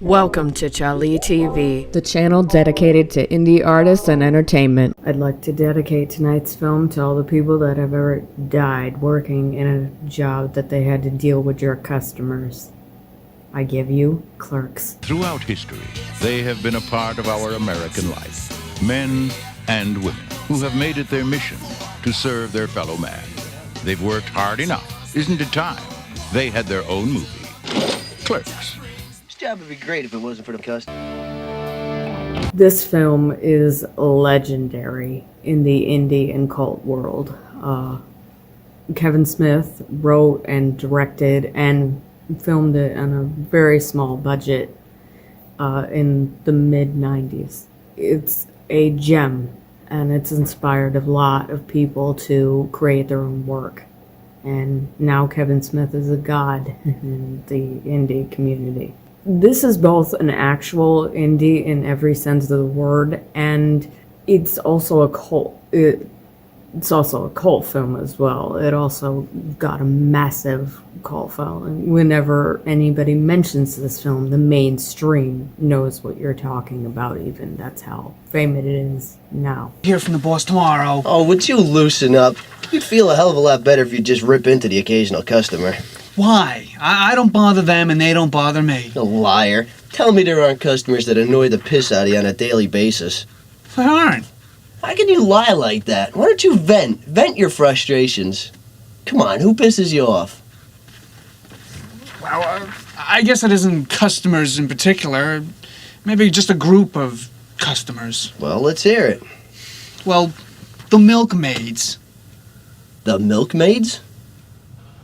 Welcome to To Chaleigh TV, the channel dedicated to indie artists and entertainment. I'd like to dedicate tonight's film to all the people that have ever died working in a job that they had to deal with your customers. I give you Clerks. Throughout history, they have been a part of our American life. Men and women who have made it their mission to serve their fellow man. They've worked hard enough. Isn't it time they had their own movie? Clerks. This job would be great if it wasn't for the customer. This film is legendary in the indie and cult world. Kevin Smith wrote and directed and filmed it on a very small budget in the mid-90s. It's a gem, and it's inspired a lot of people to create their own work. And now Kevin Smith is a god in the indie community. This is both an actual indie in every sense of the word, and it's also a cult. It's also a cult film as well. It also got a massive cult following. Whenever anybody mentions this film, the mainstream knows what you're talking about. Even that's how famous it is now. Hear from the boss tomorrow. Oh, would you loosen up? You'd feel a hell of a lot better if you just rip into the occasional customer. Why? I don't bother them and they don't bother me. A liar. Tell me there aren't customers that annoy the piss out of you on a daily basis. There aren't. How can you lie like that? Why don't you vent? Vent your frustrations. Come on, who pisses you off? Well, I guess it isn't customers in particular. Maybe just a group of customers. Well, let's hear it. Well, the milkmaids. The milkmaids?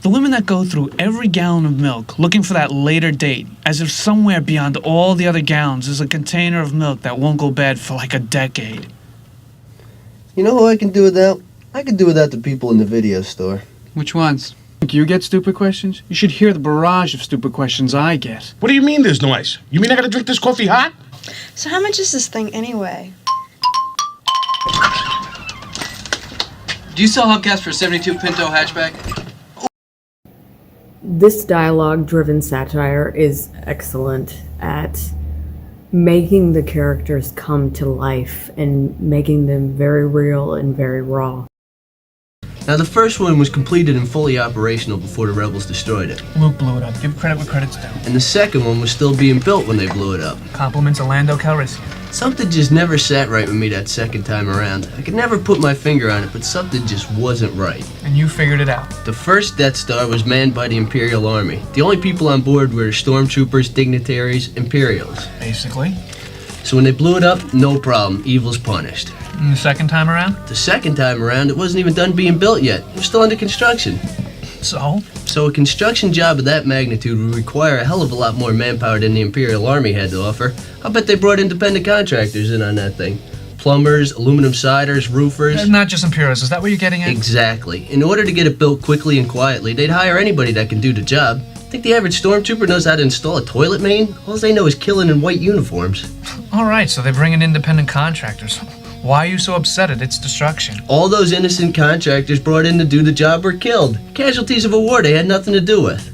The women that go through every gallon of milk looking for that later date, as if somewhere beyond all the other gallons is a container of milk that won't go bad for like a decade. You know who I can do without? I can do without the people in the video store. Which ones? Think you get stupid questions? You should hear the barrage of stupid questions I get. What do you mean there's no ice? You mean I gotta drink this coffee hot? So how much is this thing anyway? Do you sell hubcaps for a 72 Pinto hatchback? This dialogue-driven satire is excellent at making the characters come to life and making them very real and very raw. Now, the first one was completed and fully operational before the rebels destroyed it. Luke blew it up. Give credit where credit's due. And the second one was still being built when they blew it up. Compliments of Lando Calrissian. Something just never sat right with me that second time around. I could never put my finger on it, but something just wasn't right. And you figured it out. The first Death Star was manned by the Imperial Army. The only people on board were stormtroopers, dignitaries, Imperials. Basically. So when they blew it up, no problem. Evil's punished. And the second time around? The second time around, it wasn't even done being built yet. It was still under construction. So a construction job of that magnitude would require a hell of a lot more manpower than the Imperial Army had to offer. I bet they brought independent contractors in on that thing. Plumbers, aluminum siders, roofers. Not just Imperials, is that what you're getting at? Exactly. In order to get it built quickly and quietly, they'd hire anybody that can do the job. Think the average stormtrooper knows how to install a toilet main? All they know is killing in white uniforms. Alright, so they bring in independent contractors. Why are you so upset at its destruction? All those innocent contractors brought in to do the job were killed. Casualties of a war they had nothing to do with.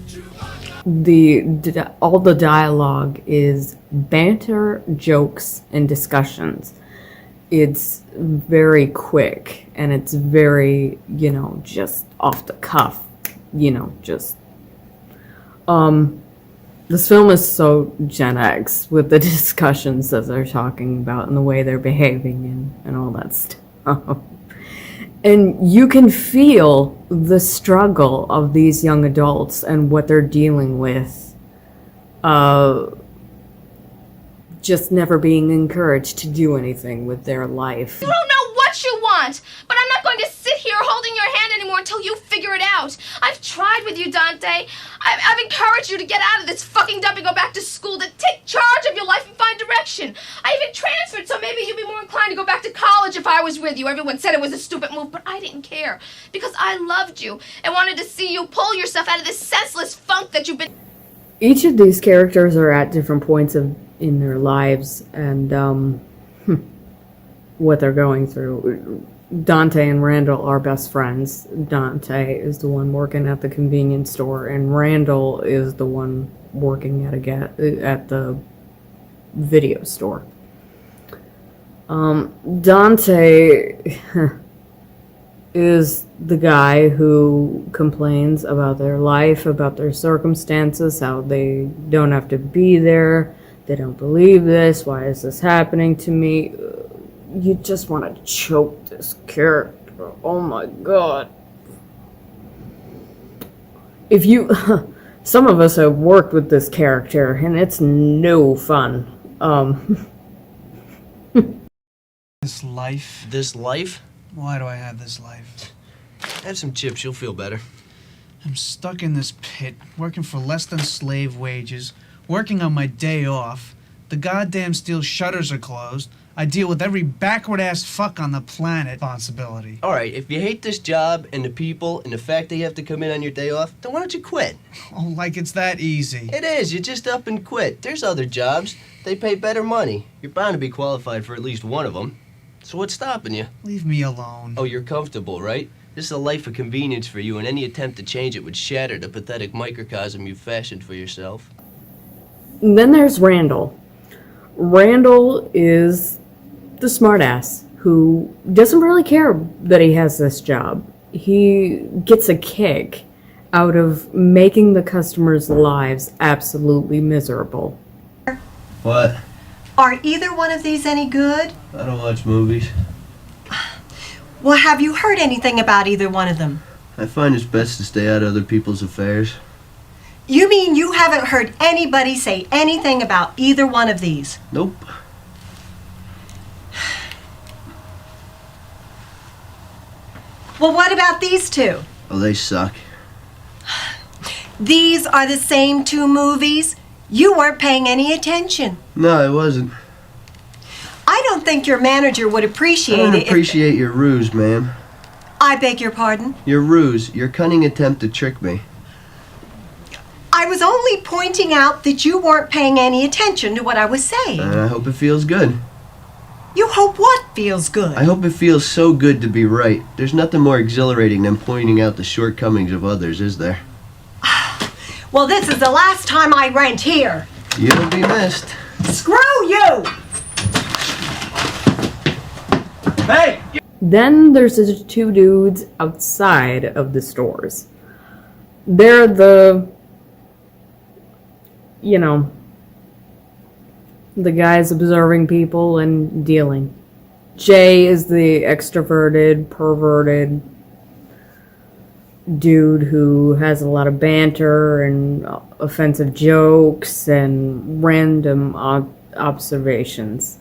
All the dialogue is banter, jokes, and discussions. It's very quick, and it's very, just off the cuff, This film is so Gen X with the discussions that they're talking about and the way they're behaving and all that stuff. And you can feel the struggle of these young adults and what they're dealing with. Just never being encouraged to do anything with their life. You don't know what you want, but I'm not going to sit here holding your hand anymore until you figure it out. I've tried with you, Dante. I've encouraged you to get out of this fucking dump and go back to school, to take charge of your life and find direction. I even transferred, so maybe you'd be more inclined to go back to college if I was with you. Everyone said it was a stupid move, but I didn't care because I loved you and wanted to see you pull yourself out of this senseless funk that you've been... Each of these characters are at different points in their lives and what they're going through. Dante and Randall are best friends. Dante is the one working at the convenience store, and Randall is the one working at the video store. Dante is the guy who complains about their life, about their circumstances, how they don't have to be there, they don't believe this, why is this happening to me? You just want to choke this character. Oh my god. If you... Some of us have worked with this character, and it's no fun. This life? This life? Why do I have this life? Have some chips, you'll feel better. I'm stuck in this pit, working for less than slave wages, working on my day off. The goddamn steel shutters are closed. I deal with every backward-ass fuck on the planet. Responsibility. Alright, if you hate this job and the people and the fact that you have to come in on your day off, then why don't you quit? Oh, like it's that easy. It is, you just up and quit. There's other jobs. They pay better money. You're bound to be qualified for at least one of them. So what's stopping you? Leave me alone. Oh, you're comfortable, right? This is a life of convenience for you, and any attempt to change it would shatter the pathetic microcosm you've fashioned for yourself. And then there's Randall. Randall is the smartass who doesn't really care that he has this job. He gets a kick out of making the customers' lives absolutely miserable. What? Are either one of these any good? I don't watch movies. Well, have you heard anything about either one of them? I find it's best to stay out of other people's affairs. You mean you haven't heard anybody say anything about either one of these? Nope. Well, what about these two? Oh, they suck. These are the same two movies? You weren't paying any attention. No, I wasn't. I don't think your manager would appreciate I don't it. appreciate your ruse, ma'am. I beg your pardon? Your ruse, your cunning attempt to trick me. I was only pointing out that you weren't paying any attention to what I was saying. And I hope it feels good. You hope what feels good? I hope it feels so good to be right. There's nothing more exhilarating than pointing out the shortcomings of others, is there? Well, this is the last time I rent here. You'll be missed. Screw you! Hey! Then there's the two dudes outside of the stores. They're the, you know, the guys observing people and dealing. Jay is the extroverted, perverted dude who has a lot of banter and offensive jokes and random observations.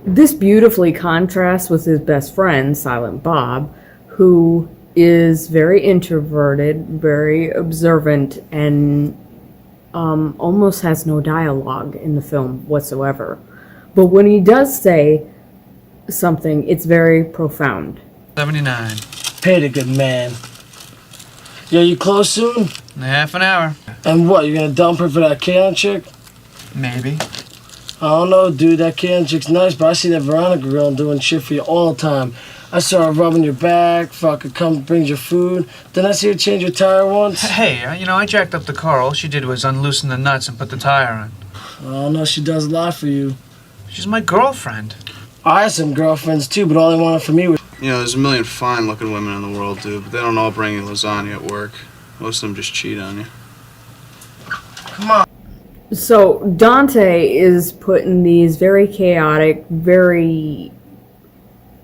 This beautifully contrasts with his best friend, Silent Bob, who is very introverted, very observant, and almost has no dialogue in the film whatsoever. But when he does say something, it's very profound. 79. Hey, the good man. Yeah, you close soon? In half an hour. And what, you gonna dump her for that can chick? Maybe. I don't know, dude, that can chick's nice, but I see that Veronica girl doing shit for you all the time. I saw her rubbing your back, fucking come brings your food. Then I see her change your tire once. Hey, you know, I jacked up the car. All she did was unloosen the nuts and put the tire on. I don't know, she does a lot for you. She's my girlfriend. I had some girlfriends too, but all they wanted from me was... You know, there's a million fine-looking women in the world, dude, but they don't all bring you lasagna at work. Most of them just cheat on you. Come on. So Dante is put in these very chaotic, very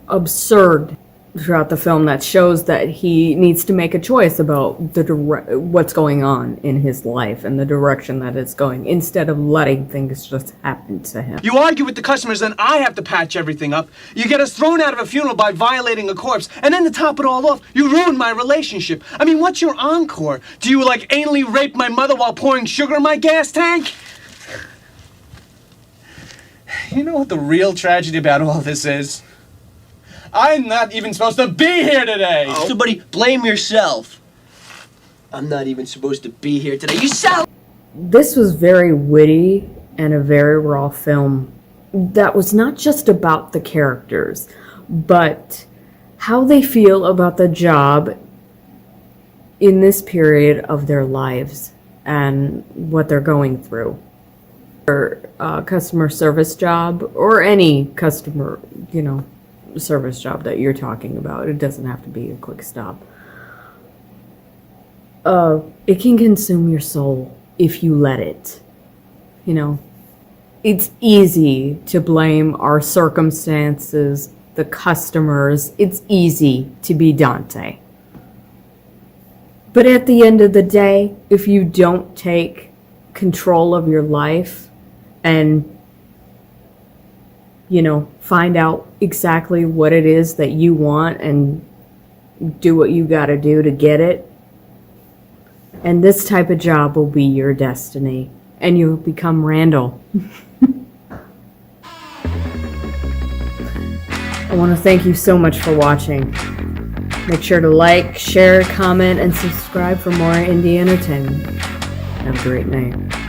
absurd throughout the film that shows that he needs to make a choice about what's going on in his life and the direction that it's going, instead of letting things just happen to him. You argue with the customers, then I have to patch everything up. You get us thrown out of a funeral by violating a corpse, and then to top it all off, you ruin my relationship. I mean, what's your encore? Do you, like, anally rape my mother while pouring sugar in my gas tank? You know what the real tragedy about all this is? I'm not even supposed to be here today! Oh, somebody blame yourself. I'm not even supposed to be here today. You sound... This was very witty and a very raw film that was not just about the characters, but how they feel about the job in this period of their lives and what they're going through. customer service job, or any customer, service job that you're talking about. It doesn't have to be a quick stop. It can consume your soul if you let it. It's easy to blame our circumstances, the customers. It's easy to be Dante. But at the end of the day, if you don't take control of your life and, find out exactly what it is that you want and do what you gotta do to get it, and this type of job will be your destiny, and you'll become Randall. I want to thank you so much for watching. Make sure to like, share, comment, and subscribe for more indie entertainment. Have a great night.